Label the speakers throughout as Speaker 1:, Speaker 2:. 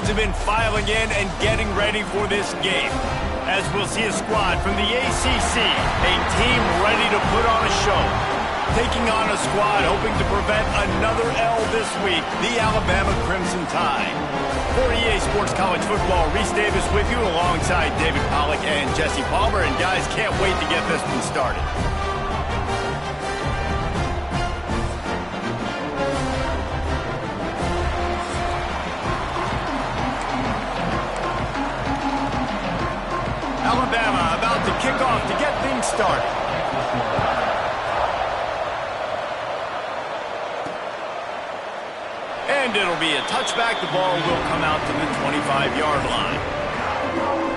Speaker 1: Fans have been filing in and getting ready for this game, as we'll see a squad from the ACC, a team ready to put on a show. Taking on a squad hoping to prevent another L this week, the Alabama Crimson Tide. For EA Sports College Football, Reese Davis with you alongside David Pollack and Jesse Palmer. And guys, can't wait to get this one started. Alabama about to kick off to get things started. And it'll be a touchback. The ball will come out to the 25-yard line.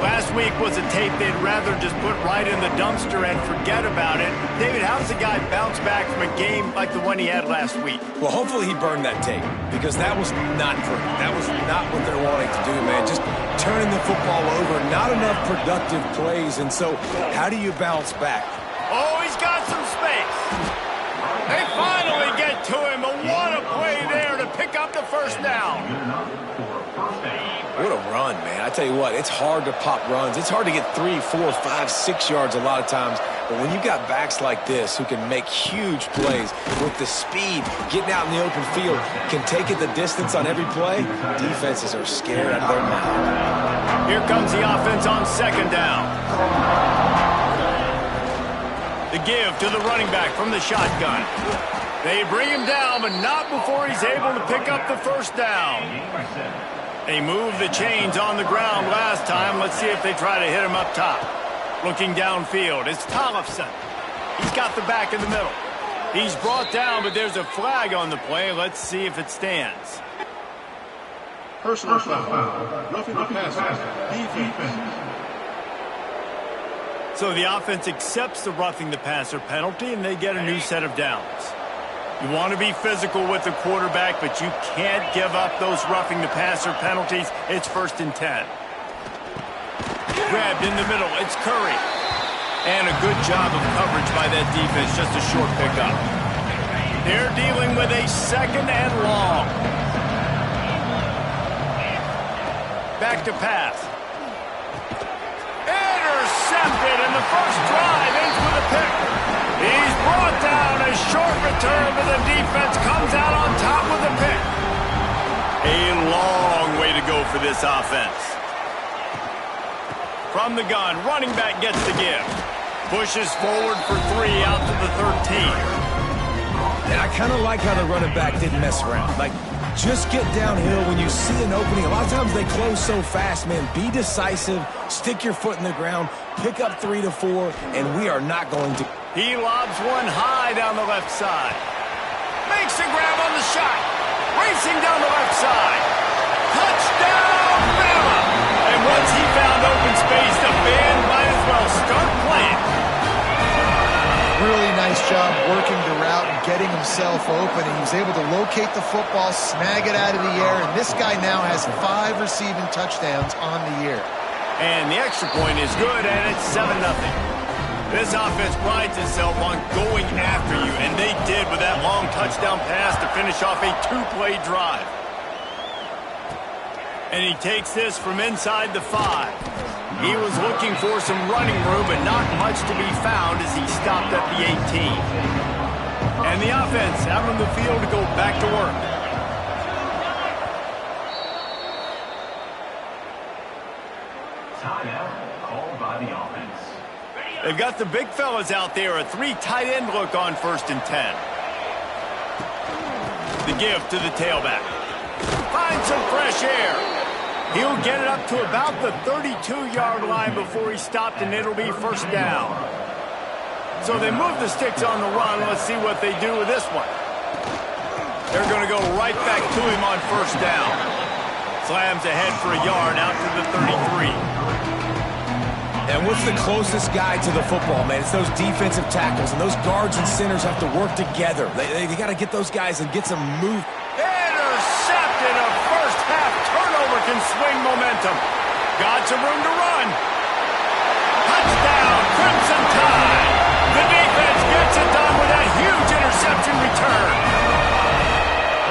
Speaker 1: Last week was a tape they'd rather just put right in the dumpster and forget about it. David, how does a guy bounce back from a game like the one he had last week?
Speaker 2: Well, hopefully he burned that tape, because that was not pretty. That was not what they're wanting to do, man. Just turning the football over, not enough productive plays. And so how do you bounce back?
Speaker 1: Oh, he's got some space. They finally get to him. What a play there to pick up the first down.
Speaker 2: What a run, man. I tell you what, it's hard to pop runs. It's hard to get 3, 4, 5, 6 yards a lot of times. But when you've got backs like this who can make huge plays with the speed, getting out in the open field, can take it the distance on every play, defenses are scared out of their mind.
Speaker 1: Here comes the offense on second down. The give to the running back from the shotgun. They bring him down, but not before he's able to pick up the first down. They moved the chains on the ground last time. Let's see if they try to hit him up top. Looking downfield, it's Tollefson. He's got the back in the middle. He's brought down, but there's a flag on the play. Let's see if it stands.
Speaker 3: Personal foul. Roughing the passer. Defense.
Speaker 1: So the offense accepts the roughing the passer penalty, and they get a new set of downs. You want to be physical with the quarterback, but you can't give up those roughing the passer penalties. It's 1st and 10. Grabbed in the middle. It's Curry. And a good job of coverage by that defense. Just a short pickup. They're dealing with a 2nd and long. Back to pass. Intercepted, and the first drive ends with a pick. He's brought down. A short return, but the defense comes out on top with a pick. A long way to go for this offense. From the gun, running back gets the give. Pushes forward for 3 out to the 13.
Speaker 2: And I kind of like how the running back didn't mess around. Like, just get downhill when you see an opening. A lot of times they close so fast, man. Be decisive, stick your foot in the ground, pick up 3 to 4, and we are not going to.
Speaker 1: He lobs one high down the left side. Makes a grab on the shot. Racing down the left side. Touchdown, Bama! And once he found open space, the band might as well start playing.
Speaker 4: Really nice job working the route and getting himself open. And he was able to locate the football, snag it out of the air, and this guy now has 5 receiving touchdowns on the year.
Speaker 1: And the extra point is good, and it's 7-0. This offense prides itself on going after you, and they did with that long touchdown pass to finish off a 2-play drive. And he takes this from inside the 5. He was looking for some running room, but not much to be found as he stopped at the 18. And the offense out on the field to go back to work.
Speaker 5: Timeout called by the offense.
Speaker 1: They've got the big fellas out there, a 3 tight end look on 1st and 10. The give to the tailback. Finds some fresh air. He'll get it up to about the 32-yard line before he's stopped, and it'll be 1st down. So they move the sticks on the run. Let's see what they do with this one. They're going to go right back to him on 1st down. Slams ahead for a yard out to the 33.
Speaker 2: And what's the closest guy to the football, man? It's those defensive tackles, and those guards and centers have to work together. They got to get those guys and get some move.
Speaker 1: Intercepted. A first-half turnover can swing momentum. Got some room to run. Touchdown, Crimson Tide. The defense gets it done with that huge interception return.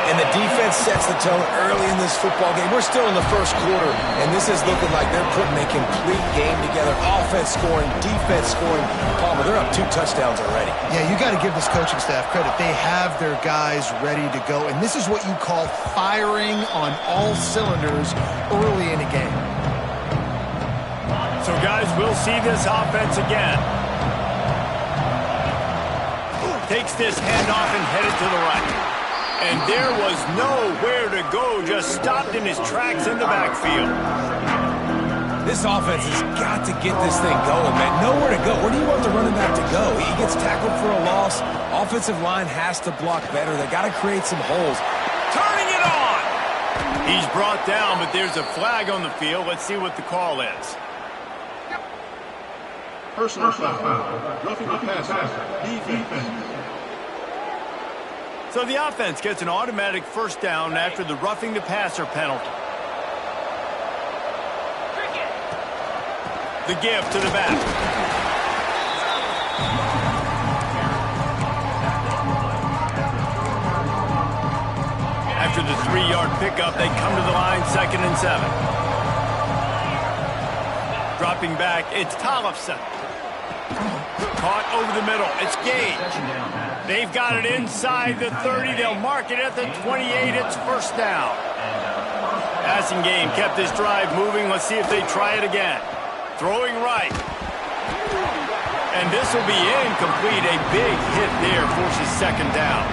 Speaker 2: And And the defense sets the tone early in this football game. We're still in the first quarter, and this is looking like they're putting a complete game together. Offense scoring, defense scoring. Palmer, they're up 2 touchdowns already.
Speaker 4: Yeah, you got to give this coaching staff credit. They have their guys ready to go, and this is what you call firing on all cylinders early in a game.
Speaker 1: So, guys, we'll see this offense again. Takes this handoff and headed to the right. And there was nowhere to go, just stopped in his tracks in the backfield.
Speaker 2: This offense has got to get this thing going, man. Nowhere to go. Where do you want the running back to go? He gets tackled for a loss. Offensive line has to block better. They got to create some holes.
Speaker 1: Turning it on! He's brought down, but there's a flag on the field. Let's see what the call is.
Speaker 3: Personal foul. Roughing the passer. Defense.
Speaker 1: So the offense gets an automatic first down after the roughing the passer penalty. The give to the back. After the 3-yard pickup, they come to the line 2nd and 7. Dropping back, it's Tollefson. Caught over the middle. It's Gage. They've got it inside the 30. They'll mark it at the 28. It's first down. Passing game kept this drive moving. Let's see if they try it again. Throwing right. And this will be incomplete. A big hit there forces 2nd down.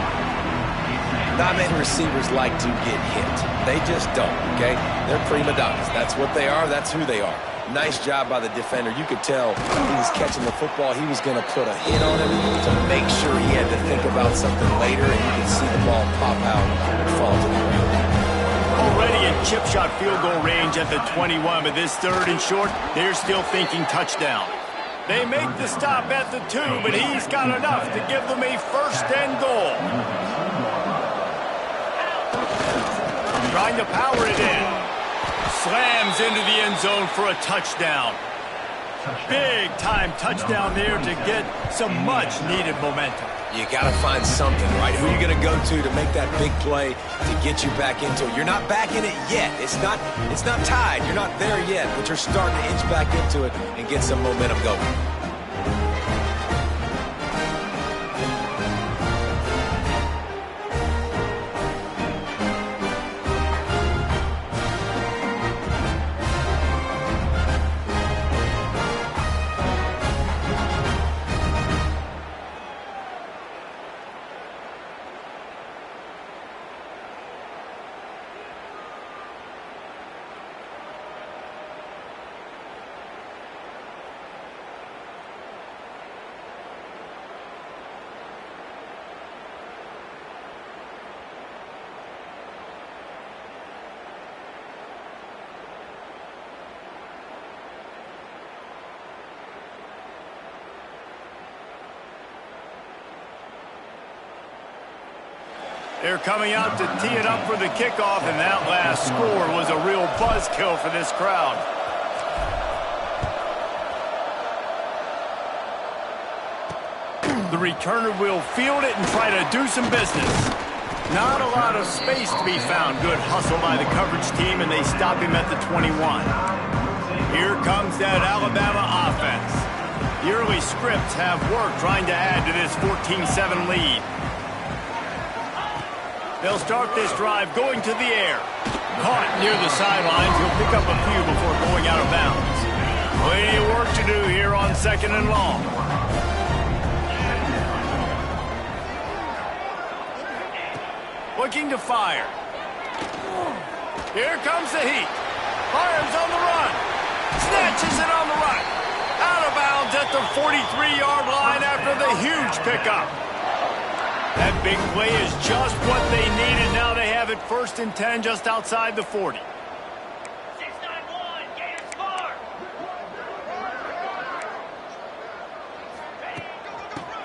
Speaker 2: Not many receivers like to get hit. They just don't, okay? They're prima donnas. That's what they are. That's who they are. Nice job by the defender. You could tell he was catching the football. He was going to put a hit on him to make sure he had to think about something later, and you could see the ball pop out and fall to the ground.
Speaker 1: Already in chip shot field goal range at the 21, but this 3rd and short, they're still thinking touchdown. They make the stop at the 2, but he's got enough to give them a 1st and goal. Trying to power it in. Slams into the end zone for a touchdown. Big-time touchdown there to get some much-needed momentum.
Speaker 2: You got to find something, right? Who are you going to go to make that big play to get you back into it? You're not back in it yet. It's not tied. You're not there yet, but you're starting to inch back into it and get some momentum going.
Speaker 1: They're coming out to tee it up for the kickoff, and that last score was a real buzzkill for this crowd. The returner will field it and try to do some business. Not a lot of space to be found. Good hustle by the coverage team, and they stop him at the 21. Here comes that Alabama offense. The early scripts have worked trying to add to this 14-7 lead. They'll start this drive going to the air. Caught near the sidelines. He'll pick up a few before going out of bounds. Plenty of work to do here on 2nd and long. Looking to fire. Here comes the heat. Fires on the run. Snatches it on the right. Out of bounds at the 43-yard line after the huge pickup. That big play is just what they needed. Now they have it 1st and 10 just outside the 40.
Speaker 5: 6-9-1, Gators score!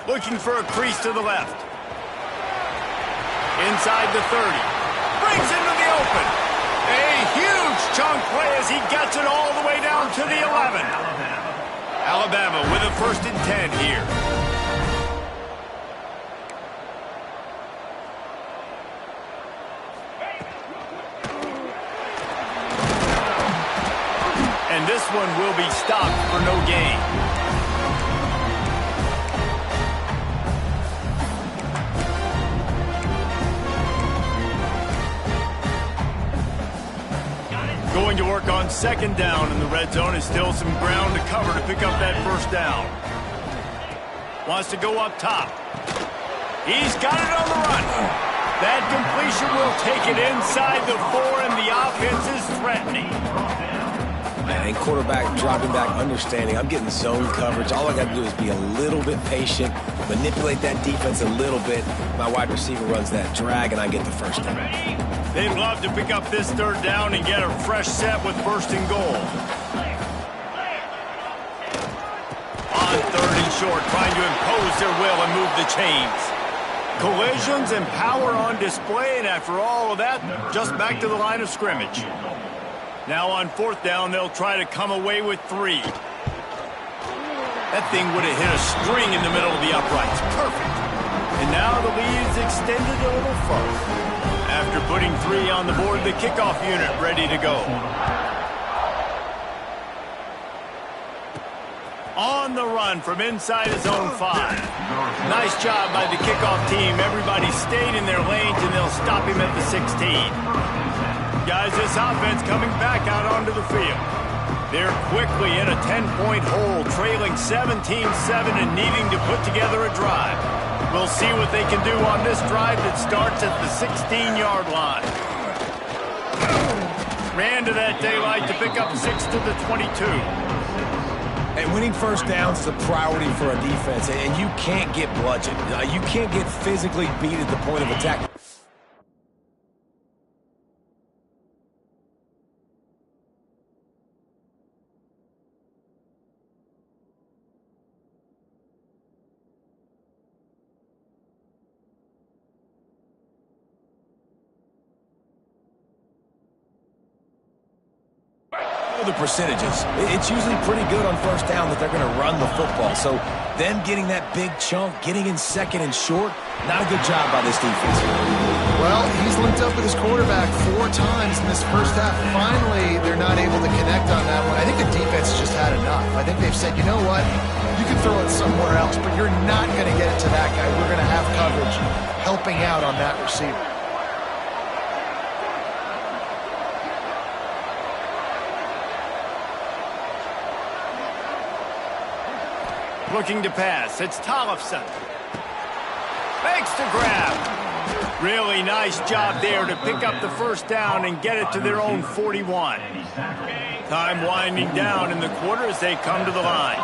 Speaker 1: Looking for a crease to the left. Inside the 30. Brings into the open. A huge chunk play as he gets it all the way down to the 11. Alabama with a 1st and 10 here. And this one will be stopped for no gain. Going to work on second down in the red zone is still some ground to cover to pick up that first down. Wants to go up top. He's got it on the run. That completion will take it inside the 4, and the offense is threatening.
Speaker 2: And quarterback dropping back, understanding I'm getting zone coverage. All I got to do is be a little bit patient, manipulate that defense a little bit. My wide receiver runs that drag, and I get the first down.
Speaker 1: They'd love to pick up this third down and get a fresh set with first and goal. On third and short, trying to impose their will and move the chains. Collisions and power on display, and after all of that, just back to the line of scrimmage. Now on fourth down, they'll try to come away with 3. That thing would have hit a string in the middle of the uprights. Perfect. And now the lead's extended a little further. After putting 3 on the board, the kickoff unit ready to go. On the run from inside his own 5. Nice job by the kickoff team. Everybody stayed in their lanes, and they'll stop him at the 16. Guys, this offense coming back out onto the field. They're quickly in a 10-point hole, trailing 17-7 and needing to put together a drive. We'll see what they can do on this drive that starts at the 16-yard line. Ran to that daylight to pick up 6 to the 22.
Speaker 2: And winning first downs is a priority for a defense, and you can't get bludgeoned. You can't get physically beat at the point of attack. The percentages. It's usually pretty good on first down that they're going to run the football. So them getting that big chunk, getting in second and short, not a good job by this defense.
Speaker 4: Well, he's linked up with his quarterback 4 times in this first half. Finally, they're not able to connect on that one. I think the defense just had enough. I think they've said, you know what, you can throw it somewhere else, but you're not going to get it to that guy. We're going to have coverage helping out on that receiver.
Speaker 1: Looking to pass. It's Tollefson. Makes the grab. Really nice job there to pick up the first down and get it to their own 41. Time winding down in the quarter as they come to the line.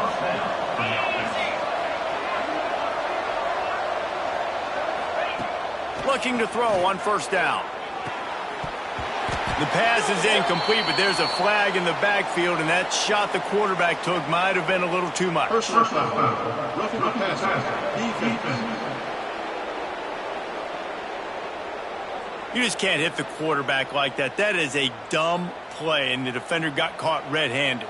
Speaker 1: Looking to throw on first down. The pass is incomplete, but there's a flag in the backfield, and that shot the quarterback took might have been a little too much.
Speaker 3: First down. Roughing the passer. Defense.
Speaker 1: You just can't hit the quarterback like that. That is a dumb play, and the defender got caught red-handed.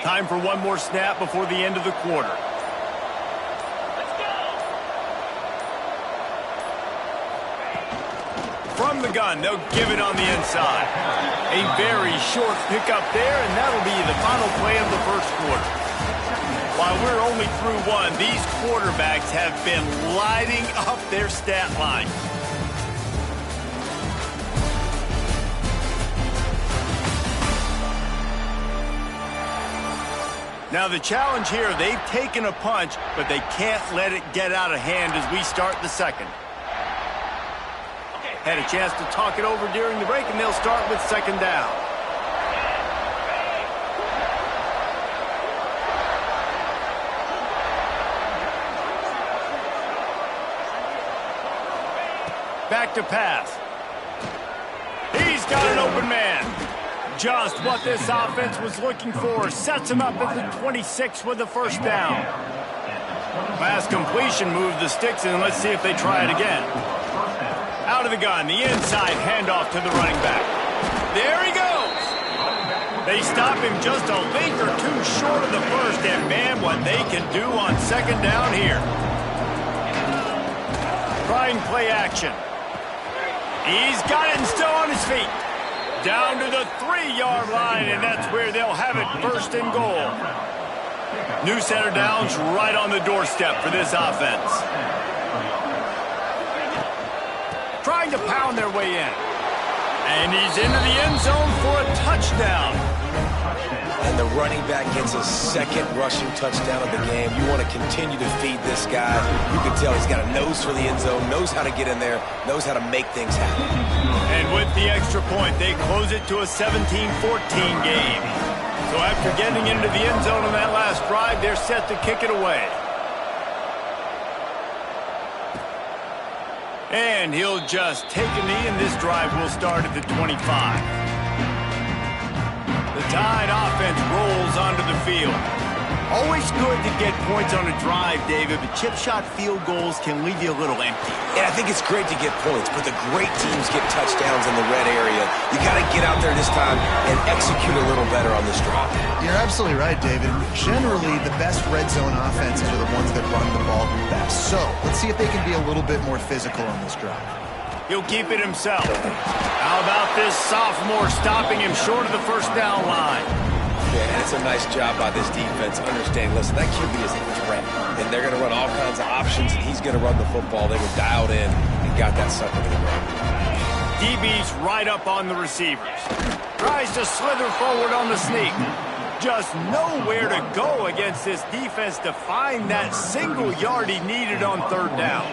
Speaker 1: Time for one more snap before the end of the quarter. From the gun, they'll give it on the inside. A very short pickup there, and that'll be the final play of the first quarter. While we're only through one, these quarterbacks have been lighting up their stat line. Now the challenge here, they've taken a punch, but they can't let it get out of hand as we start the second. Had a chance to talk it over during the break, and they'll start with second down. Back to pass. He's got an open man. Just what this offense was looking for. Sets him up at the 26 with the first down. Pass completion moved the sticks, and let's see if they try it again. Out of the gun, the inside handoff to the running back. There he goes. They stop him just a link or two short of the first, and man, what they can do on second down here. trying play action. He's got it and still on his feet. Down to the 3-yard line, and that's where they'll have it, first and goal. New center downs right on the doorstep for this offense. Trying to pound their way in. And he's into the end zone for a touchdown.
Speaker 2: And the running back gets his second rushing touchdown of the game. You want to continue to feed this guy. You can tell he's got a nose for the end zone, knows how to get in there, knows how to make things happen.
Speaker 1: And with the extra point, they close it to a 17-14 game. So after getting into the end zone on that last drive, they're set to kick it away. And he'll just take a knee, and this drive will start at the 25. The Tide offense rolls onto the field. Always good to get points on a drive, David, but chip shot field goals can leave you a little empty.
Speaker 2: Yeah, I think it's great to get points, but the great teams get touchdowns in the red area. You got to get out there this time and execute a little better on this drive.
Speaker 4: You're absolutely right, David. Generally, the best red zone offenses are the ones that run the ball best. So let's see if they can be a little bit more physical on this drive.
Speaker 1: He'll keep it himself. How about this sophomore stopping him short of the first down line?
Speaker 2: Yeah, and it's a nice job by this defense. Understand, listen, that QB is a threat, and they're going to run all kinds of options, and he's going to run the football. They were dialed in and got that sucker to the ground.
Speaker 1: DB's right up on the receivers. Tries to slither forward on the sneak. Just nowhere to go against this defense to find that single yard he needed on third down.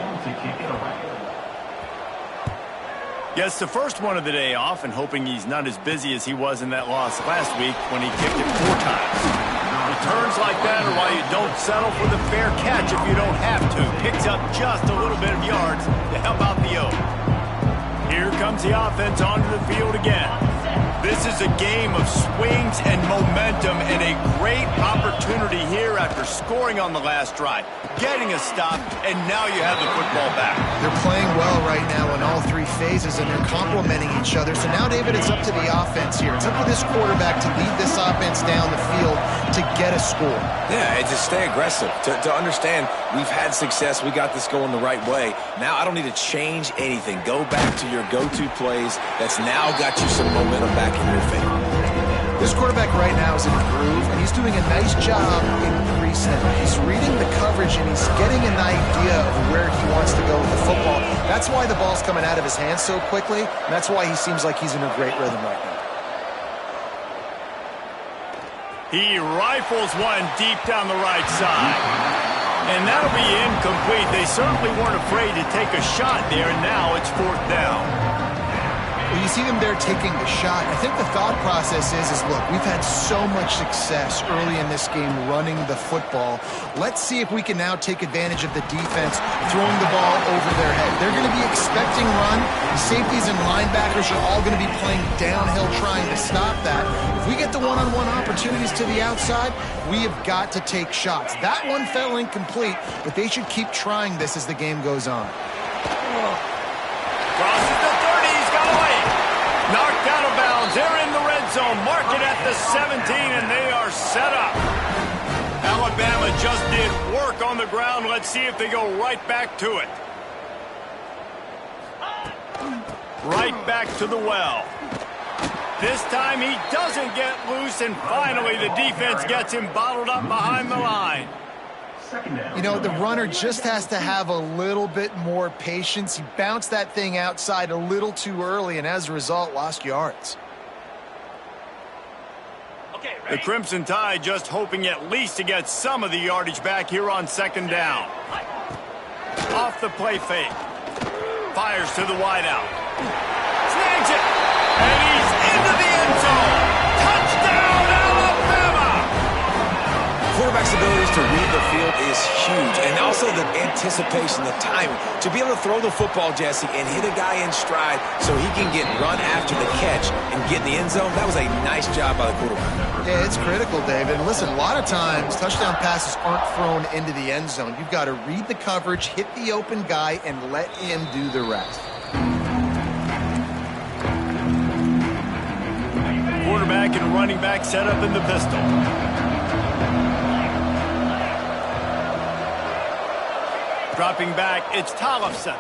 Speaker 1: Gets the first one of the day off and hoping he's not as busy as he was in that loss last week when he kicked it 4 times. Returns like that are why you don't settle for the fair catch if you don't have to. Picks up just a little bit of yards to help out the O. Here comes the offense onto the field again. This is a game of swings and momentum and a great opportunity here after scoring on the last drive, getting a stop, and now you have the football back.
Speaker 4: They're playing well right now in all 3 phases, and they're complementing each other. So now, David, it's up to the offense here. It's up to this quarterback to lead this offense down the field to get a score.
Speaker 2: Yeah, and just stay aggressive. To understand, we've had success. We got this going the right way. Now I don't need to change anything. Go back to your go-to plays. That's now got you some momentum back in your favor.
Speaker 4: This quarterback right now is in a groove, and he's doing a nice job in pre-snap. He's reading the coverage, and he's getting an idea of where he wants to go with the football. That's why the ball's coming out of his hands so quickly, and that's why he seems like he's in a great rhythm right now.
Speaker 1: He rifles one deep down the right side. And that'll be incomplete. They certainly weren't afraid to take a shot there, and now it's 4th down.
Speaker 4: Well, you see them there taking the shot. I think the thought process is look, we've had so much success early in this game running the football. Let's see if we can now take advantage of the defense throwing the ball over their head. They're going to be expecting run. Safeties and linebackers are all going to be playing downhill trying to stop that. If we get the one-on-one opportunities to the outside, we have got to take shots. That one fell incomplete, but they should keep trying this as the game goes on.
Speaker 1: Crosses the 30, he's got away. Knocked out of bounds. They're in the red zone. Mark it at the 17, and they are set up. Alabama just did work on the ground. Let's see if they go right back to it. Right back to the well. This time he doesn't get loose, and finally the defense gets him bottled up behind the line.
Speaker 4: You know, the runner just has to have a little bit more patience. He bounced that thing outside a little too early, and as a result, lost yards.
Speaker 1: The Crimson Tide just hoping at least to get some of the yardage back here on 2nd down. Off the play fake. Fires to the wideout. Snags it. And he's into the end zone. Touchdown, Alabama!
Speaker 2: Quarterback's abilities to read the field is huge, and also the anticipation, the timing. To be able to throw the football, Jesse, and hit a guy in stride so he can get run after the catch and get in the end zone, that was a nice job by the quarterback.
Speaker 4: Yeah, it's critical, David. Listen, a lot of times touchdown passes aren't thrown into the end zone. You've got to read the coverage, hit the open guy, and let him do the rest.
Speaker 1: Quarterback and running back set up in the pistol. Dropping back, it's Tollefson.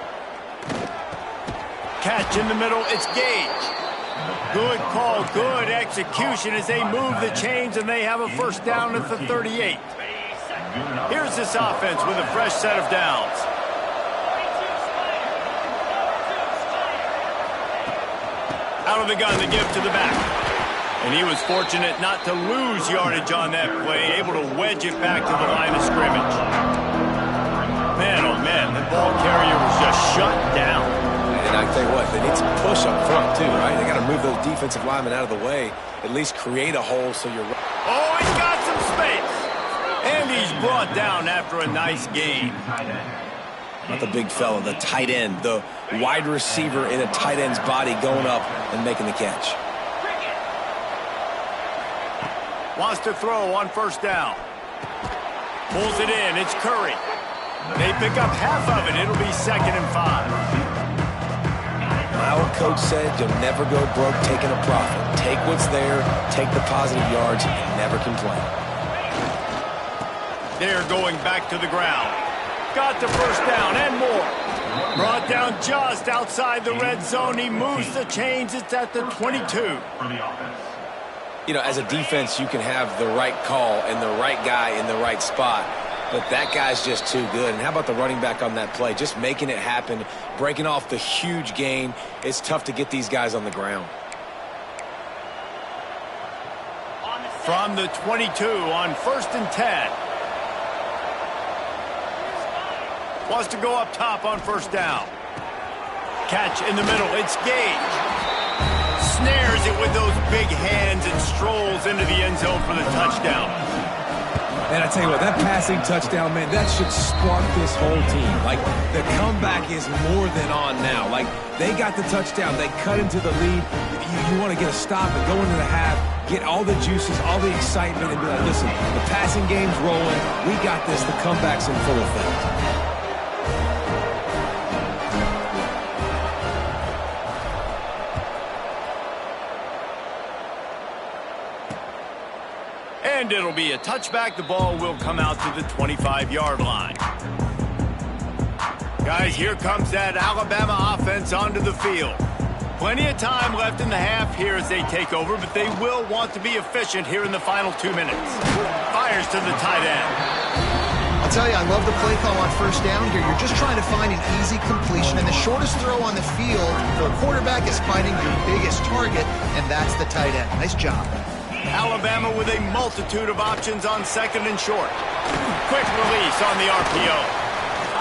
Speaker 1: Catch in the middle, it's Gage. Good call, good execution as they move the chains and they have a first down at the 38. Here's this offense with a fresh set of downs. Out of the gun, the give to the back. And he was fortunate not to lose yardage on that play, able to wedge it back to the line of scrimmage. Man, oh man, the ball carrier was just shut down.
Speaker 2: And I tell you what, they need some push up front too, right? They got to move those defensive linemen out of the way, at least create a hole so you're...
Speaker 1: Oh, he's got some space. And he's brought down after a nice gain.
Speaker 2: Not the big fella, the tight end, the wide receiver in a tight end's body going up and making the catch.
Speaker 1: Wants to throw on first down. Pulls it in, it's Curry. They pick up half of it, it'll be 2nd and 5.
Speaker 2: My old coach said you'll never go broke taking a profit. Take what's there, take the positive yards, and never complain.
Speaker 1: They're going back to the ground. Got the first down and more. Brought down just outside the red zone. He moves the chains. It's at the 22.
Speaker 2: You know, as a defense, you can have the right call and the right guy in the right spot. But that guy's just too good. And how about the running back on that play? Just making it happen, breaking off the huge gain. It's tough to get these guys on the ground.
Speaker 1: From the 22 on 1st and 10. Wants to go up top on first down. Catch in the middle. It's Gage. Snares it with those big hands and strolls into the end zone for the touchdown.
Speaker 2: And I tell you what, that passing touchdown, man, that should spark this whole team. Like, the comeback is more than on now. Like, they got the touchdown. They cut into the lead. You want to get a stop and go into the half, get all the juices, all the excitement, and be like, listen, the passing game's rolling. We got this. The comeback's in full effect.
Speaker 1: And it'll be a touchback. The ball will come out to the 25-yard line. Guys, here comes that Alabama offense onto the field. Plenty of time left in the half here as they take over, but they will want to be efficient here in the final 2 minutes. Fires to the tight end.
Speaker 4: I'll tell you, I love the play call on first down here. You're just trying to find an easy completion, and the shortest throw on the field for a quarterback is finding your biggest target, and that's the tight end. Nice job.
Speaker 1: Alabama with a multitude of options on 2nd and short. Quick release on the RPO.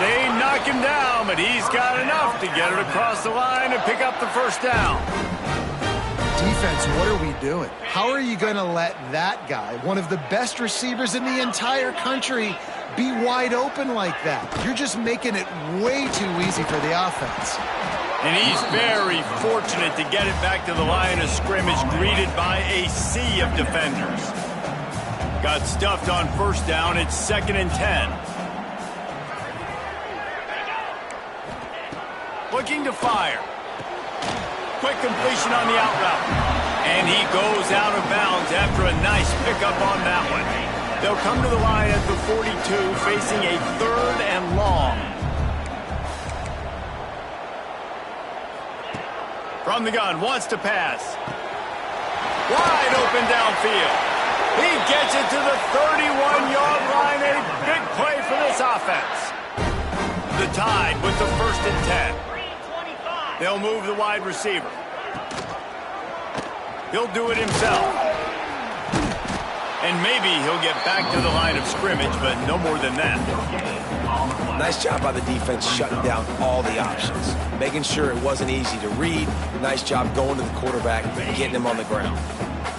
Speaker 1: They knock him down, but he's got enough to get it across the line and pick up the first down.
Speaker 4: Defense, what are we doing? How are you going to let that guy, one of the best receivers in the entire country, be wide open like that? You're just making it way too easy for the offense.
Speaker 1: And he's very fortunate to get it back to the line of scrimmage, greeted by a sea of defenders. Got stuffed on first down. It's 2nd and 10. Looking to fire. Quick completion on the out route. And he goes out of bounds after a nice pickup on that one. They'll come to the line at the 42, facing a 3rd and long. From the gun, wants to pass. Wide open downfield. He gets it to the 31-yard line. A big play for this offense. The Tide with the 1st and 10. They'll move the wide receiver. He'll do it himself. And maybe he'll get back to the line of scrimmage, but no more than that.
Speaker 2: Nice job by the defense shutting down all the options, making sure it wasn't easy to read. Nice job going to the quarterback and getting him on the ground.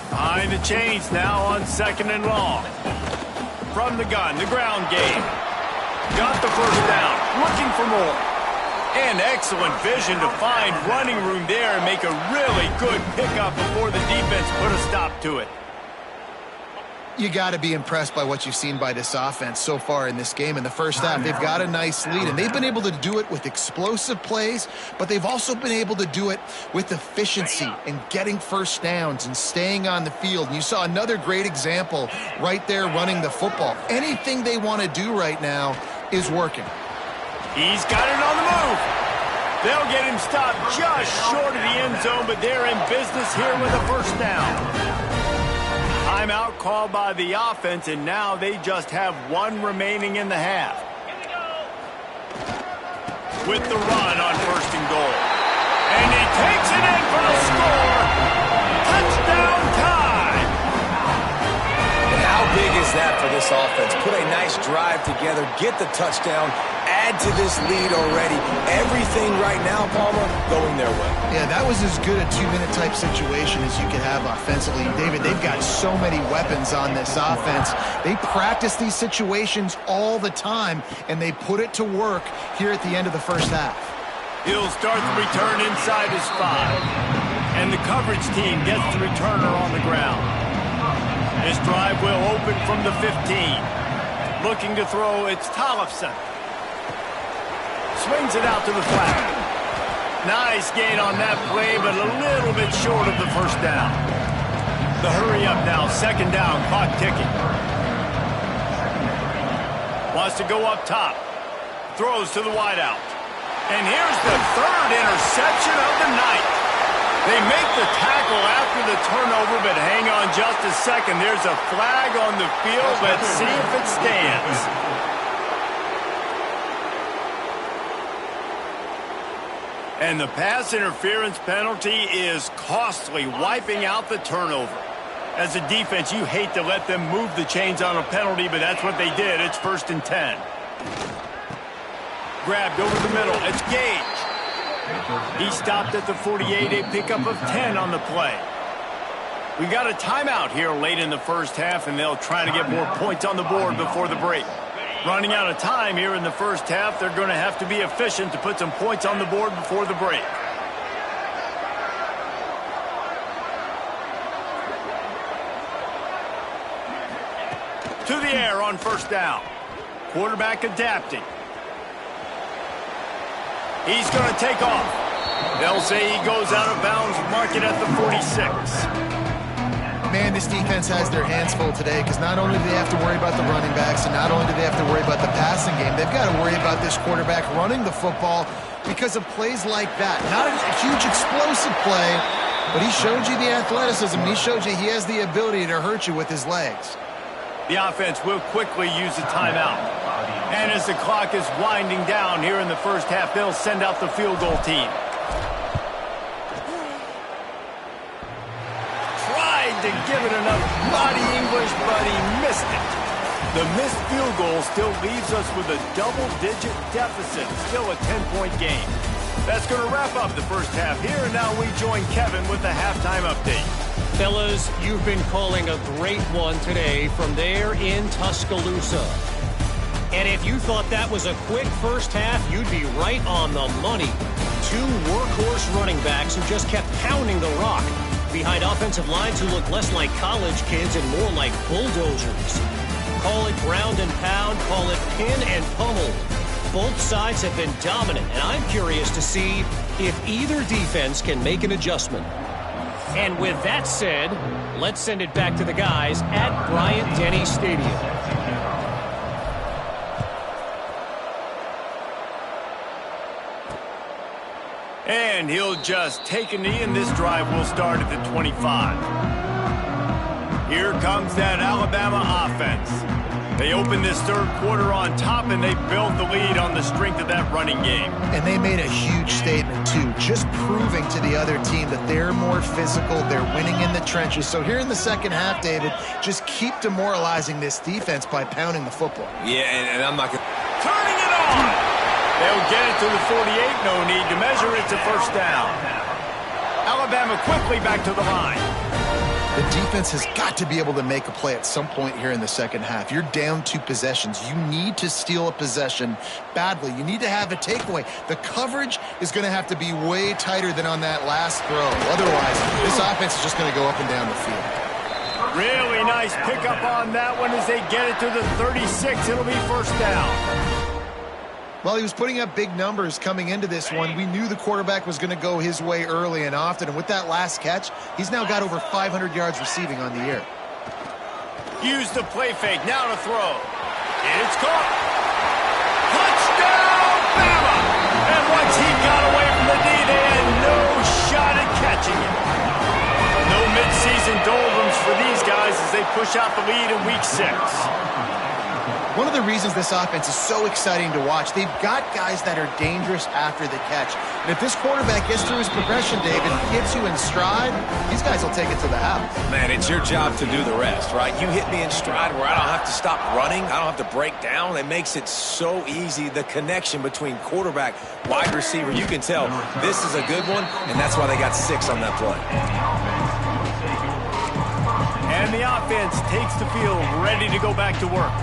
Speaker 1: Behind the chains now on 2nd and long. From the gun, the ground game. Got the first down, looking for more. And excellent vision to find running room there and make a really good pickup before the defense put a stop to it.
Speaker 4: You got to be impressed by what you've seen by this offense so far in this game. In the first half, they've got a nice lead, and they've been able to do it with explosive plays, but they've also been able to do it with efficiency and getting first downs and staying on the field. And you saw another great example right there running the football. Anything they want to do right now is working.
Speaker 1: He's got it on the move. They'll get him stopped just short of the end zone, but they're in business here with a first down. Timeout called by the offense, and now they just have one remaining in the half. With the run on first and goal. And he takes it in for the score. Touchdown time.
Speaker 2: And how big is that for this offense? Put a nice drive together, get the touchdown, add to this lead already. Everything right now, Palmer, going their way.
Speaker 4: Yeah, that was as good a two-minute type situation as you could have offensively. David, they've got so many weapons on this offense. They practice these situations all the time, and they put it to work here at the end of the first half.
Speaker 1: He'll start the return inside his 5. And the coverage team gets the returner on the ground. This drive will open from the 15. Looking to throw, it's Tollefson. Swings it out to the flat. Nice gain on that play, but a little bit short of the first down. The hurry up now, second down, clock ticking. Wants to go up top. Throws to the wideout. And here's the third interception of the night. They make the tackle after the turnover, but hang on just a second. There's a flag on the field. Let's see if it stands. And the pass interference penalty is costly, wiping out the turnover. As a defense, you hate to let them move the chains on a penalty, but that's what they did. It's 1st and 10. Grabbed over the middle. It's Gage. He stopped at the 48, a pickup of 10 on the play. We got a timeout here late in the first half, and they'll try to get more points on the board before the break. Running out of time here in the first half, they're going to have to be efficient to put some points on the board before the break. To the air on first down. Quarterback adapting. He's going to take off. They'll say he goes out of bounds, mark it at the 46.
Speaker 4: Man, this defense has their hands full today because not only do they have to worry about the running backs and not only do they have to worry about the passing game, they've got to worry about this quarterback running the football because of plays like that. Not a huge explosive play, but he showed you the athleticism. He showed you he has the ability to hurt you with his legs.
Speaker 1: The offense will quickly use a timeout. And as the clock is winding down here in the first half, they'll send out the field goal team. Tried to give it enough body English, but he missed it. The missed field goal still leaves us with a double-digit deficit. Still a 10-point game. That's going to wrap up the first half here, and now we join Kevin with the halftime update.
Speaker 6: Fellas, you've been calling a great one today from there in Tuscaloosa. And if you thought that was a quick first half, you'd be right on the money. 2 workhorse running backs who just kept pounding the rock behind offensive lines who look less like college kids and more like bulldozers. Call it ground and pound, call it pin and pummel. Both sides have been dominant, and I'm curious to see if either defense can make an adjustment. And with that said, let's send it back to the guys at Bryant-Denny Stadium.
Speaker 1: And he'll just take a knee, and this drive will start at the 25. Here comes that Alabama offense. They open this third quarter on top, and they build the lead on the strength of that running game.
Speaker 4: And they made a huge statement, too, just proving to the other team that they're more physical, they're winning in the trenches. So here in the second half, David, just keep demoralizing this defense by pounding the football.
Speaker 2: Yeah, and I'm not going to...
Speaker 1: Turning it on! They'll get it to the 48, no need to measure, it's a first down. Alabama quickly back to the line.
Speaker 4: The defense has got to be able to make a play at some point here in the second half. You're down 2 possessions. You need to steal a possession badly. You need to have a takeaway. The coverage is going to have to be way tighter than on that last throw. Otherwise, this offense is just going to go up and down the field.
Speaker 1: Really nice pickup on that one as they get it to the 36. It'll be first down.
Speaker 4: Well, he was putting up big numbers coming into this one. We knew the quarterback was going to go his way early and often. And with that last catch, he's now got over 500 yards receiving on the year.
Speaker 1: Use the play fake. Now to throw. It's caught. Touchdown, Bama! And once he got away from they push out the lead in Week 6.
Speaker 4: One of the reasons this offense is so exciting to watch, they've got guys that are dangerous after the catch. And if this quarterback gets through his progression, David, gets you in stride, these guys will take it to the house.
Speaker 2: Man, it's your job to do the rest, right? You hit me in stride where I don't have to stop running. I don't have to break down. It makes it so easy. The connection between quarterback, wide receiver, you can tell this is a good one, and that's why they got 6 on that play.
Speaker 1: And the offense takes the field, ready to go back to work.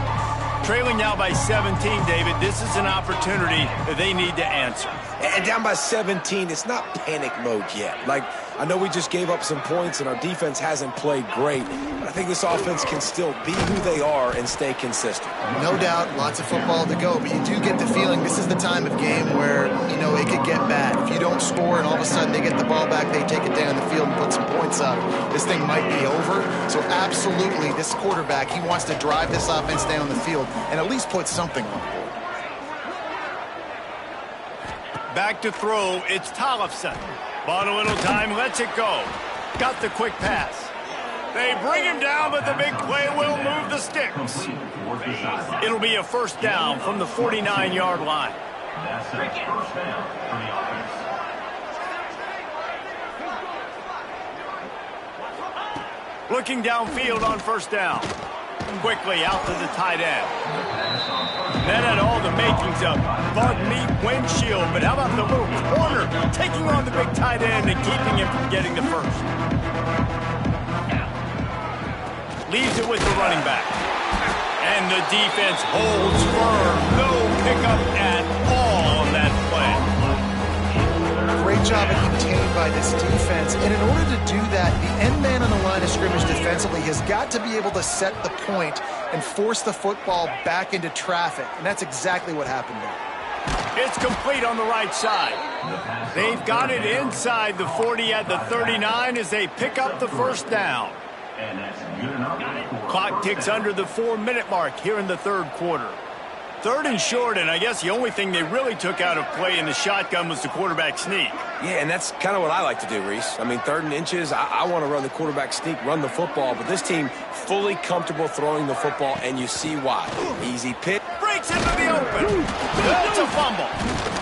Speaker 1: Trailing now by 17, David. This is an opportunity that they need to answer.
Speaker 2: And down by 17, it's not panic mode yet. Like, I know we just gave up some points and our defense hasn't played great, but I think this offense can still be who they are and stay consistent.
Speaker 4: No doubt, lots of football to go, but you do get the feeling this is the time of game where, you know, it could get bad. If you don't score and all of a sudden they get the ball back, they take it down the field and put some points up, this thing might be over. So absolutely, this quarterback, he wants to drive this offense down the field and at least put something on the board.
Speaker 1: Back to throw, it's Tollefson. Bought a little time, lets it go. Got the quick pass. They bring him down, but the big play will move the sticks. It'll be a first down from the 49-yard line.
Speaker 5: That's a first down for the offense.
Speaker 1: Looking downfield on first down. Quickly out to the tight end. That had all the makings of bug meat windshield, but how about the little corner taking on the big tight end and keeping him from getting the first? Leaves it with the running back. And the defense holds firm. No pickup at all on that play.
Speaker 4: Great job at contained by this defense. And in order to do that, the end man on the line of scrimmage defensively has got to be able to set the point and force the football back into traffic. And that's exactly what happened there.
Speaker 1: It's complete on the right side. They've got it inside the 40 at the 39 as they pick up the first down.
Speaker 5: And that's good enough.
Speaker 1: Clock ticks under the 4-minute mark here in the third quarter. Third and short, and I guess the only thing they really took out of play in the shotgun was the quarterback sneak.
Speaker 2: Yeah, and that's kind of what I like to do, Reese. I mean, 3rd and inches, I want to run the quarterback sneak, run the football, but this team fully comfortable throwing the football, and you see why. Easy pick.
Speaker 1: Breaks into the open. That's a fumble.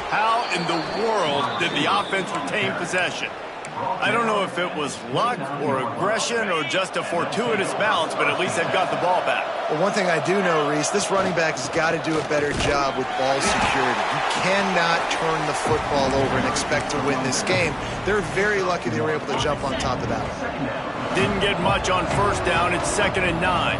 Speaker 1: How in the world did the offense retain possession? I don't know if it was luck or aggression or just a fortuitous bounce, but at least they've got the ball back.
Speaker 4: Well, one thing I do know, Reese, this running back has got to do a better job with ball security. You cannot turn the football over and expect to win this game. They're very lucky they were able to jump on top of that one.
Speaker 1: Didn't get much on first down. It's 2nd and 9.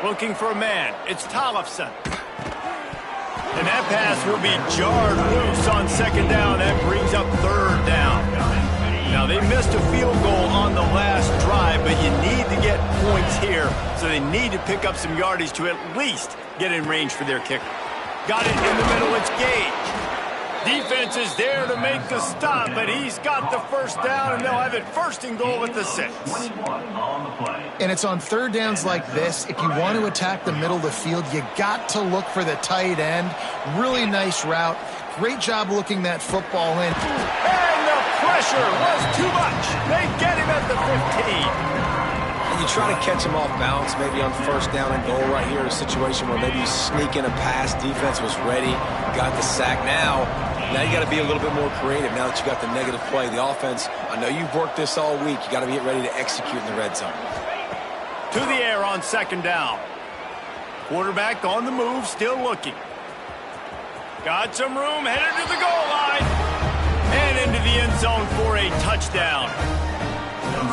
Speaker 1: Looking for a man. It's Tollefson. And that pass will be jarred loose on 2nd down. That brings up 3rd down. Now, they missed a field goal on the last drive, but you need to get points here, so they need to pick up some yardage to at least get in range for their kicker. Got it in the middle. It's Gage. Defense is there to make the stop, but he's got the first down, and they'll have it 1st and goal at the 6.
Speaker 4: And it's on 3rd downs like this. If you want to attack the middle of the field, you got to look for the tight end. Really nice route. Great job looking that football in.
Speaker 1: And the pressure was too much. They get him at the 15.
Speaker 2: You try to catch him off balance, maybe on 1st down and goal right here, a situation where maybe you sneak in a pass, defense was ready, got the sack. Now you got to be a little bit more creative now that you got the negative play. The offense, I know you've worked this all week. You got to get ready to execute in the red zone.
Speaker 1: To the air on 2nd down. Quarterback on the move, still looking. Got some room, headed to the goal line. And into the end zone for a touchdown.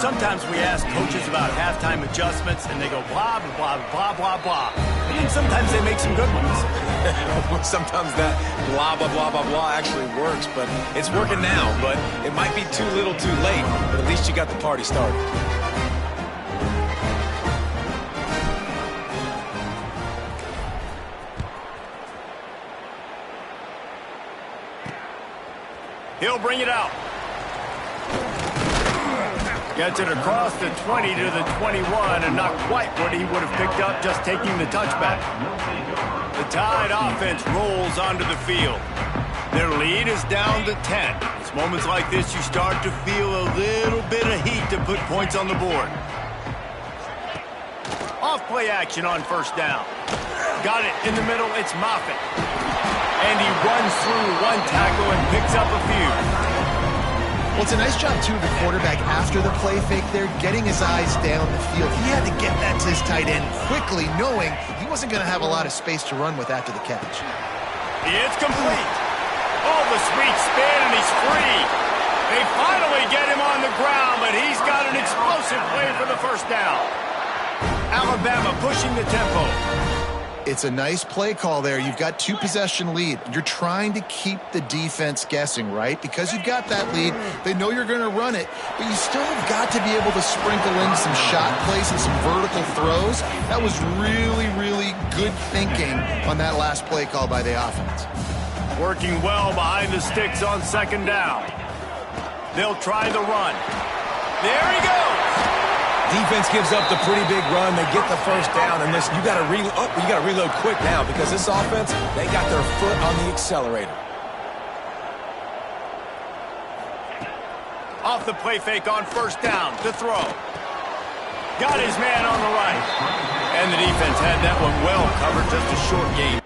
Speaker 1: Sometimes we ask coaches about halftime adjustments, and they go blah, blah, blah, blah, blah. And sometimes they make some good ones.
Speaker 2: Sometimes that blah, blah, blah, blah, blah actually works, but it's working now. But it might be too little too late, but at least you got the party started.
Speaker 1: He'll bring it out. Gets it across the 20 to the 21, and not quite what he would have picked up just taking the touchback. The Tide offense rolls onto the field. Their lead is down to 10. It's moments like this you start to feel a little bit of heat to put points on the board. Off-play action on first down. Got it in the middle. It's Moffitt. And he runs through one tackle and picks up a few.
Speaker 4: Well, it's a nice job, too, of the quarterback after the play fake there, getting his eyes down the field. He had to get that to his tight end quickly, knowing he wasn't going to have a lot of space to run with after the catch.
Speaker 1: It's complete. Oh, the sweet spin, and he's free. They finally get him on the ground, but he's got an explosive play for the first down. Alabama pushing the tempo.
Speaker 4: It's a nice play call there. You've got 2-possession lead. You're trying to keep the defense guessing, right? Because you've got that lead, they know you're going to run it, but you still have got to be able to sprinkle in some shot plays and some vertical throws. That was really, really good thinking on that last play call by the offense.
Speaker 1: Working well behind the sticks on second down. They'll try the run. There he goes.
Speaker 2: Defense gives up the pretty big run. They get the first down, and this you got to reload quick now because this offense, they got their foot on the accelerator.
Speaker 1: Off the play fake on first down to throw. Got his man on the right. And the defense had that one well covered, just a short gain.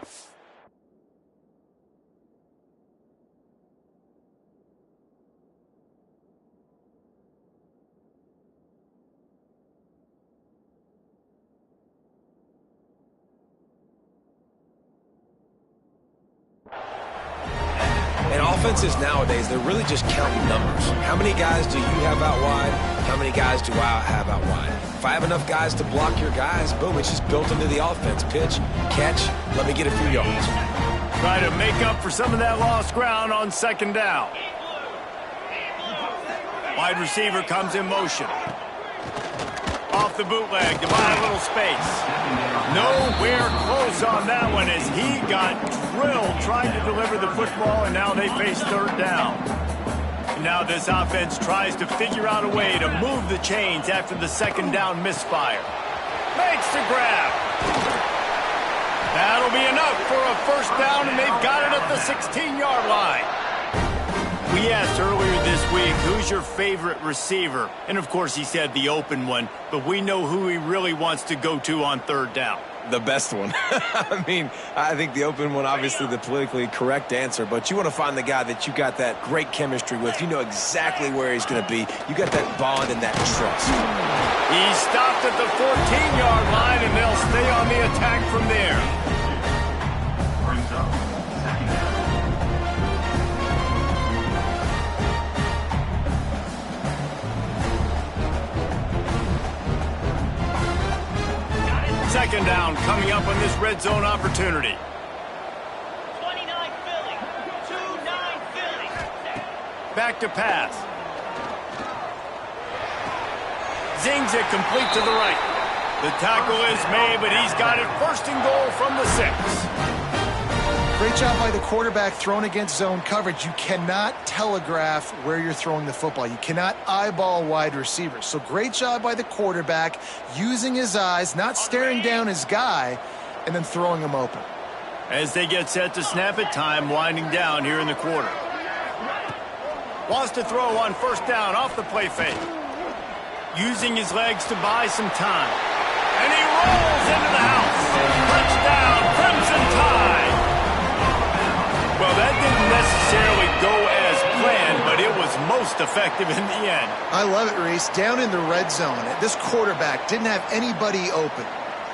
Speaker 2: And offenses nowadays, they're really just counting numbers. How many guys do you have out wide? How many guys do I have out wide? If I have enough guys to block your guys, boom, it's just built into the offense. Pitch, catch, let me get a few yards.
Speaker 1: Try to make up for some of that lost ground on second down. Wide receiver comes in motion. Off the bootleg to buy a little space. Nowhere close on that one as he got drilled trying to deliver the football, and now they face third down. Now this offense tries to figure out a way to move the chains after the second down misfire. Makes the grab. That'll be enough for a first down, and they've got it at the 16-yard line. We asked earlier this week, who's your favorite receiver? And, of course, he said the open one, but we know who he really wants to go to on third down.
Speaker 2: The best one. I mean, I think the open one, obviously the politically correct answer, but you want to find the guy that you got that great chemistry with. You know exactly where he's going to be. You got that bond and that trust.
Speaker 1: He stopped at the 14-yard line, and they'll stay on the attack from there.
Speaker 5: Brings up second down.
Speaker 1: Second down coming up on this red zone opportunity.
Speaker 7: 29 Philly. 2-9 Philly.
Speaker 1: Back to pass. Zings it complete to the right. The tackle is made, but he's got it first and goal from the 6.
Speaker 4: Great job by the quarterback thrown against zone coverage. You cannot telegraph where you're throwing the football. You cannot eyeball wide receivers. So great job by the quarterback using his eyes, not staring down his guy, and then throwing him open.
Speaker 1: As they get set to snap it, time winding down here in the quarter. Wants to throw on first down off the play fake. Using his legs to buy some time. And he rolls into the house. Touchdown, Crimson Tide. Well, that didn't necessarily go as planned, but it was most effective in the end.
Speaker 4: I love it, Reese. Down in the red zone, this quarterback didn't have anybody open.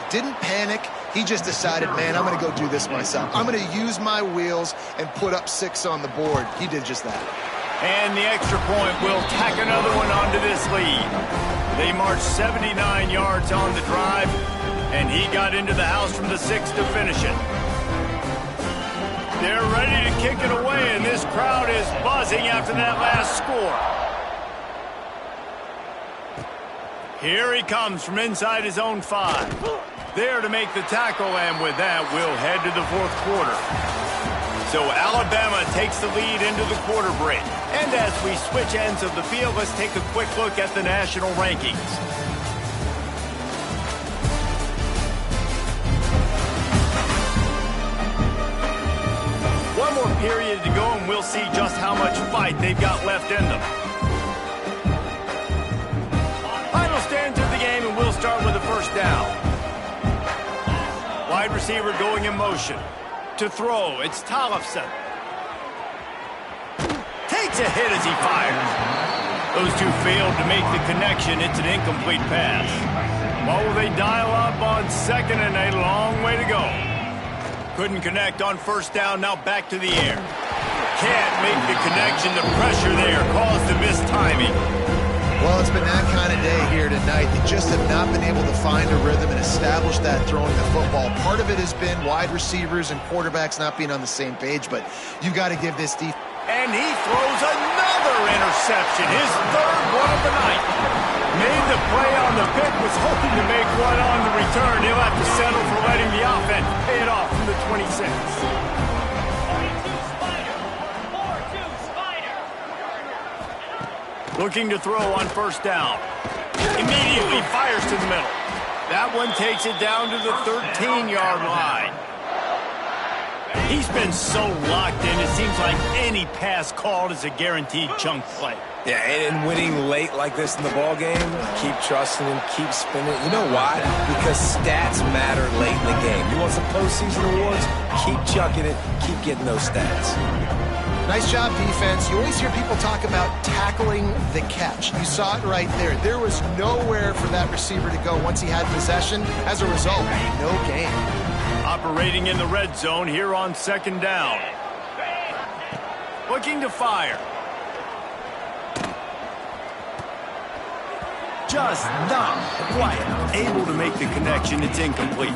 Speaker 4: Didn't panic. He just decided, man, I'm going to go do this myself. I'm going to use my wheels and put up 6 on the board. He did just that.
Speaker 1: And the extra point will tack another one onto this lead. They marched 79 yards on the drive, and he got into the house from the 6 to finish it. They're ready to kick it away, and this crowd is buzzing after that last score. Here he comes from inside his own 5. There to make the tackle, and with that, we'll head to the fourth quarter. So Alabama takes the lead into the quarter break. And as we switch ends of the field, let's take a quick look at the national rankings. One more period to go, and we'll see just how much fight they've got left in them. Final stands of the game, and we'll start with the first down. Wide receiver going in motion. To throw, it's Tollefson. Takes a hit as he fires. Those two failed to make the connection. It's an incomplete pass. What will they dial up on second and a long way to go? Couldn't connect on first down, now back to the air. Can't make the connection. The pressure there caused the mistiming.
Speaker 4: Well, it's been that kind of day here tonight. They just have not been able to find a rhythm and establish that throwing the football. Part of it has been wide receivers and quarterbacks not being on the same page, but you got to give this defense.
Speaker 1: And he throws another interception, his third one of the night. Made the play on the pick, was hoping to make one on the return. He'll have to settle for letting the offense pay it off from the 26.
Speaker 7: 42 Spider. 4-2 Spider.
Speaker 1: Looking to throw on first down. Immediately fires to the middle. That one takes it down to the 13-yard line. He's been so locked in, it seems like any pass called is a guaranteed chunk play.
Speaker 2: Yeah, and winning late like this in the ball game, keep trusting him, keep spinning. You know why? Because stats matter late in the game. You want some postseason awards? Keep chucking it, keep getting those stats.
Speaker 4: Nice job, defense. You always hear people talk about tackling the catch. You saw it right there. There was nowhere for that receiver to go once he had possession. As a result, no gain.
Speaker 1: Operating in the red zone here on second down. Looking to fire. Just not quite able to make the connection. It's incomplete.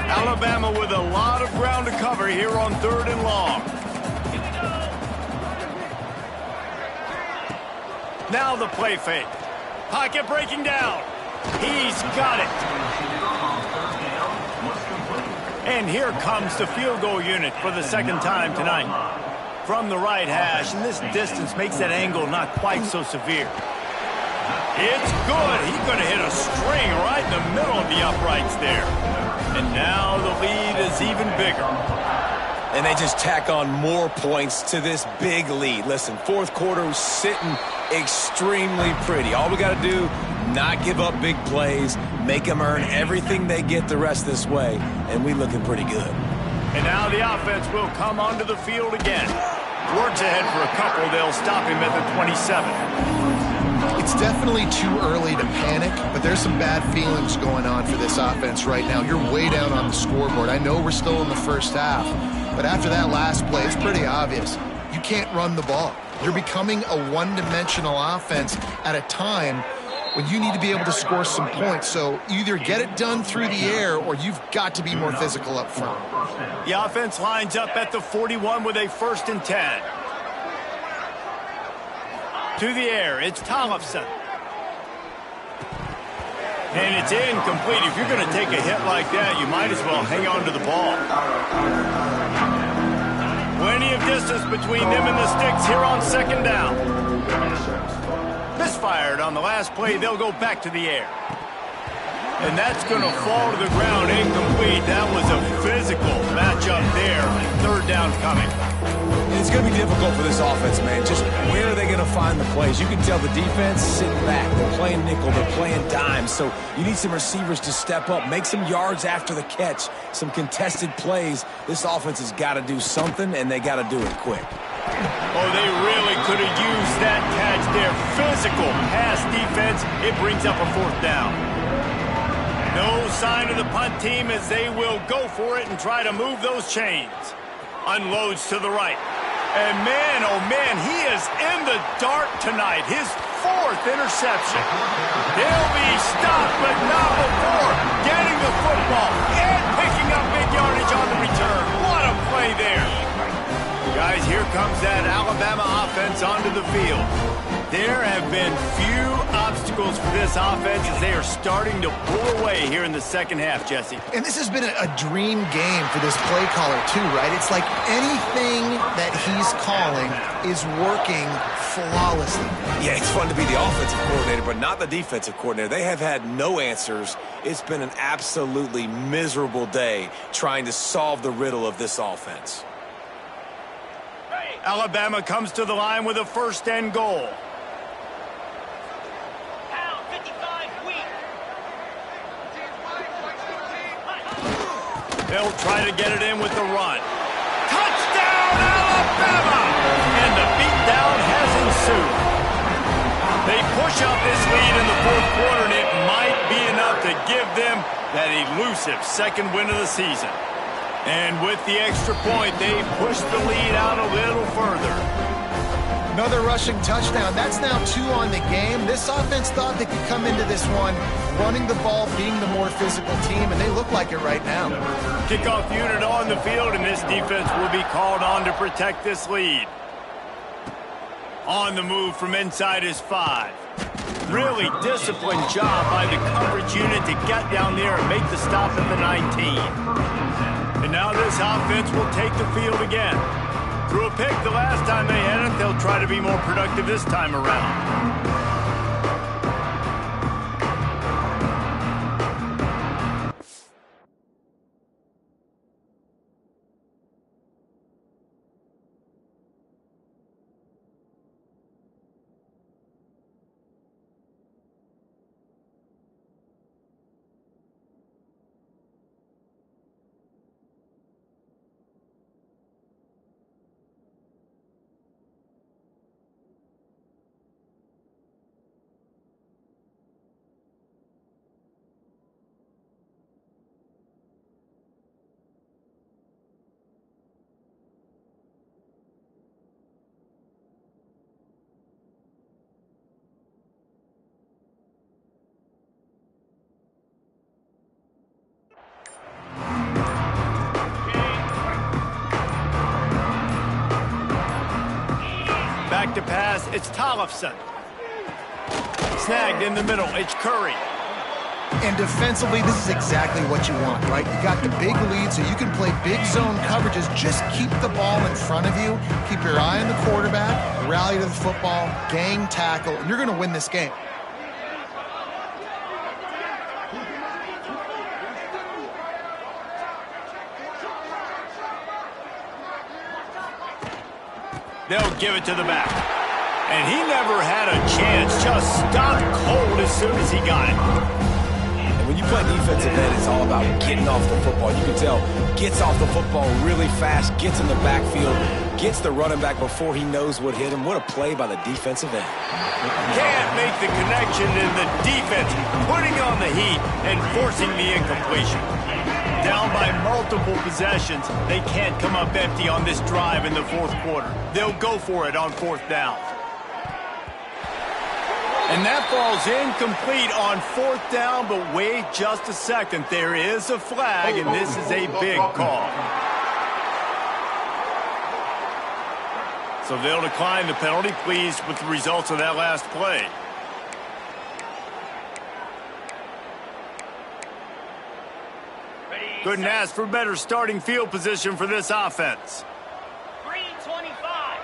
Speaker 1: Alabama with a lot of ground to cover here on third and long. Now the play fake. Pocket breaking down. He's got it. And here comes the field goal unit for the second time tonight. From the right hash, and this distance makes that angle not quite so severe. It's good. He's going to hit a string right in the middle of the uprights there. And now the lead is even bigger.
Speaker 2: And they just tack on more points to this big lead. Listen, fourth quarter was sitting extremely pretty. All we got to do, not give up big plays, make them earn everything they get the rest this way, and we looking pretty good.
Speaker 1: And now the offense will come onto the field again. Works ahead for a couple. They'll stop him at the 27.
Speaker 4: It's definitely too early to panic, but there's some bad feelings going on for this offense right now. You're way down on the scoreboard. I know we're still in the first half, but after that last play, it's pretty obvious. You can't run the ball. You're becoming a one-dimensional offense at a time when you need to be able to score some points. So either get it done through the air or you've got to be more physical up front.
Speaker 1: The offense lines up at the 41 with a 1st and 10. To the air, it's Tollefson. And it's incomplete. If you're going to take a hit like that, you might as well hang on to the ball. Plenty of distance between them and the sticks here on second down. Misfired on the last play. They'll go back to the air. And that's going to fall to the ground incomplete. That was a physical matchup there. Third down coming.
Speaker 2: It's going to be difficult for this offense, man. Just where are they going to find the plays? You can tell the defense sitting back. They're playing nickel. They're playing dime. So you need some receivers to step up, make some yards after the catch, some contested plays. This offense has got to do something, and they got to do it quick.
Speaker 1: Oh, they really could have used that catch there. Physical pass defense. It brings up a 4th down. No sign of the punt team as they will go for it and try to move those chains. Unloads to the right. And man, oh man, he is in the dark tonight. His 4th interception. He'll be stopped, but not before getting the football and picking up big yardage on the return. What a play there. Guys, here comes that Alabama offense onto the field. There have been few obstacles for this offense as they are starting to pull away here in the second half, Jesse.
Speaker 4: And this has been a dream game for this play caller too, right? It's like anything that he's calling is working flawlessly.
Speaker 2: Yeah, it's fun to be the offensive coordinator, but not the defensive coordinator. They have had no answers. It's been an absolutely miserable day trying to solve the riddle of this offense.
Speaker 1: Alabama comes to the line with a first and goal.
Speaker 7: Pound 55 weak.
Speaker 1: They'll try to get it in with the run. Touchdown, Alabama! And the beatdown has ensued. They push out this lead in the fourth quarter, and it might be enough to give them that elusive second win of the season. And with the extra point, they push the lead out a little further.
Speaker 4: Another rushing touchdown. That's now 2 on the game. This offense thought they could come into this one running the ball, being the more physical team, and they look like it right now.
Speaker 1: Kickoff unit on the field, and this defense will be called on to protect this lead. On the move from inside his 5. Really disciplined job by the coverage unit to get down there and make the stop at the 19. And now this offense will take the field again. Threw a pick the last time they had it. They'll try to be more productive this time around. Back to pass, it's Tollefson. Snagged in the middle, it's Curry.
Speaker 4: And defensively, this is exactly what you want, right? You got the big lead, so you can play big zone coverages. Just keep the ball in front of you. Keep your eye on the quarterback, rally to the football, gang tackle, and you're going to win this game.
Speaker 1: They'll give it to the back. And he never had a chance. Just stopped cold as soon as he got it.
Speaker 2: And when you play defensive end, it's all about getting off the football. You can tell, gets off the football really fast, gets in the backfield, gets the running back before he knows what hit him. What a play by the defensive end.
Speaker 1: Can't make the connection in the defense, putting on the heat and forcing the incompletion. Down by multiple possessions, they can't come up empty on this drive in the fourth quarter. They'll go for it on fourth down. And that ball's incomplete on fourth down, but wait just a second. There is a flag, and this is a big call. So they'll decline the penalty, pleased with the results of that last play. Couldn't ask for better starting field position for this offense.
Speaker 7: 3:25.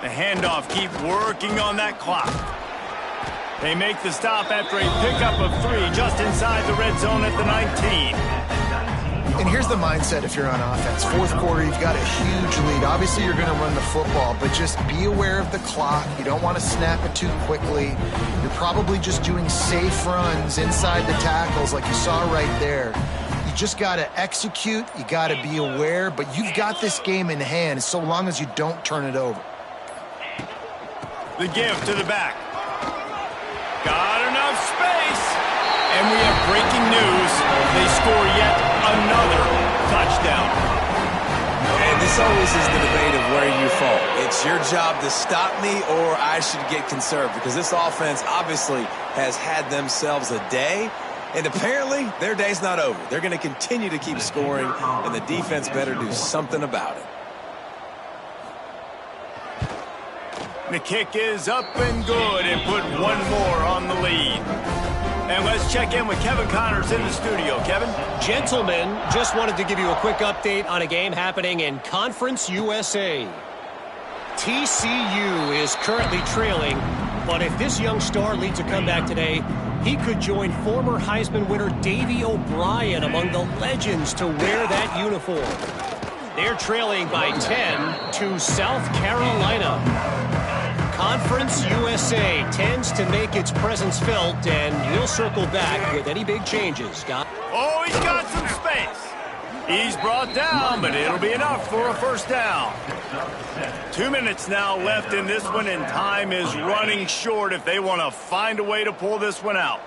Speaker 1: The handoff keep working on that clock. They make the stop after a pickup of 3 just inside the red zone at the 19.
Speaker 4: And here's the mindset if you're on offense. Fourth quarter, you've got a huge lead. Obviously, you're going to run the football, but just be aware of the clock. You don't want to snap it too quickly. You're probably just doing safe runs inside the tackles like you saw right there. You just got to execute. You got to be aware, but you've got this game in hand so long as you don't turn it over.
Speaker 1: The give to the back. Got enough space. And we have breaking news. They score yet another touchdown.
Speaker 2: And this always is the debate of where you fall. It's your job to stop me or I should get conserved because this offense obviously has had themselves a day. And apparently, their day's not over. They're going to continue to keep scoring, and the defense better do something about it.
Speaker 1: The kick is up and good and put one more on the lead. And let's check in with Kevin Connors in the studio. Kevin?
Speaker 6: Gentlemen, just wanted to give you a quick update on a game happening in Conference USA. TCU is currently trailing, but if this young star leads a comeback today, he could join former Heisman winner Davey O'Brien among the legends to wear that uniform. They're trailing by 10 to South Carolina. Conference USA tends to make its presence felt, and we'll circle back with any big changes.
Speaker 1: Oh, he's got some space. He's brought down, but it'll be enough for a first down. 2 minutes now left in this one, and time is running short if they want to find a way to pull this one out.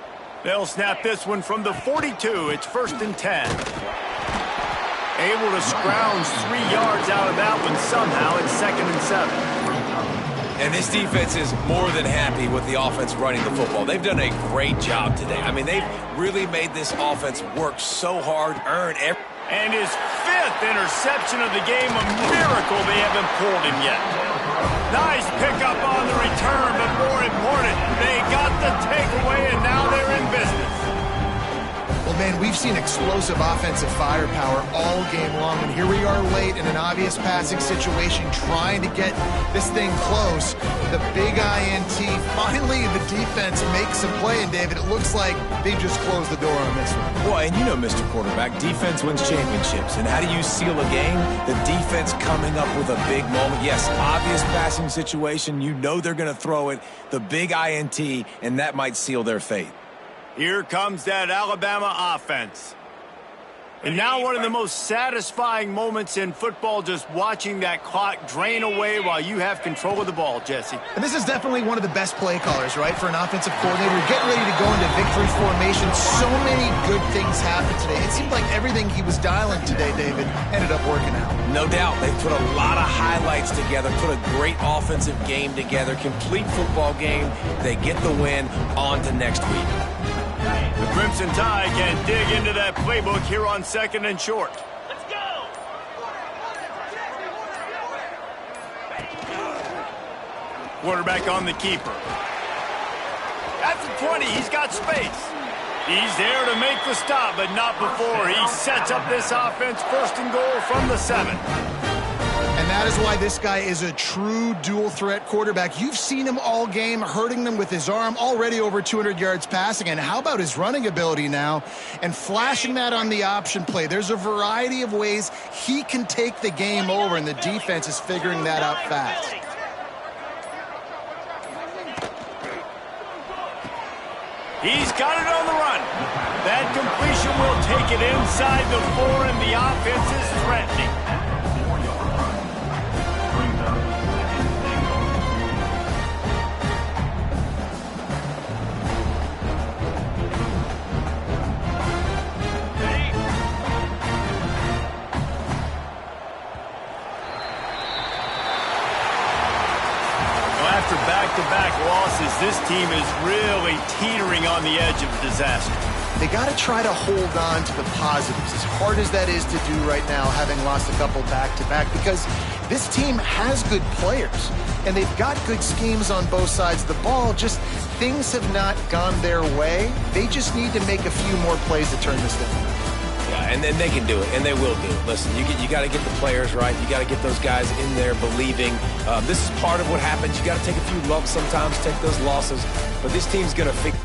Speaker 1: They'll snap this one from the 42. It's 1st and 10. Able to scrounge 3 yards out of that one somehow. It's 2nd and 7.
Speaker 2: And this defense is more than happy with the offense running the football. They've done a great job today. I mean, they've really made this offense work so hard, earn every...
Speaker 1: And his 5th interception of the game, a miracle they haven't pulled him yet. Nice pickup on the return, but more important, they got the takeaway, and now they're in business.
Speaker 4: Well, man, we've seen explosive offensive firepower all game long, and here we are late in an obvious passing situation trying to get this thing close. The big INT, finally the defense makes some play, and David, it looks like they just closed the door on this one.
Speaker 2: Boy, and you know, Mr. Quarterback, defense wins championships. And how do you seal a game? The defense coming up with a big moment. Yes, obvious passing situation. You know they're going to throw it. The big INT, and that might seal their fate.
Speaker 1: Here comes that Alabama offense. And now one of the most satisfying moments in football, just watching that clock drain away while you have control of the ball, Jesse.
Speaker 4: And this is definitely one of the best play callers, right, for an offensive coordinator. You're getting ready to go into victory formation. So many good things happened today. It seemed like everything he was dialing today, David, ended up working out.
Speaker 2: No doubt. They put a lot of highlights together, put a great offensive game together, complete football game. They get the win. On to next week.
Speaker 1: The Crimson Tide can dig into that playbook here on 2nd and short.
Speaker 7: Let's go!
Speaker 1: Quarterback on the keeper. That's a 20. He's got space. He's there to make the stop, but not before he sets up this offense. 1st and goal from the 7.
Speaker 4: And that is why this guy is a true dual-threat quarterback. You've seen him all game, hurting them with his arm, already over 200 yards passing. And how about his running ability now? And flashing that on the option play. There's a variety of ways he can take the game over, and the defense is figuring that out fast.
Speaker 1: He's got it on the run. That completion will take it inside the 4, and the offense is threatening. After back-to-back losses, this team is really teetering on the edge of disaster.
Speaker 4: They got to try to hold on to the positives, as hard as that is to do right now, having lost a couple back-to-back, because this team has good players, and they've got good schemes on both sides of the ball. Just things have not gone their way. They just need to make a few more plays to turn this thing around.
Speaker 2: Yeah, and then they can do it, and they will do it. Listen, you got to get the players right. You got to get those guys in there believing. This is part of what happens. You got to take a few lumps sometimes, take those losses. But this team's going to figure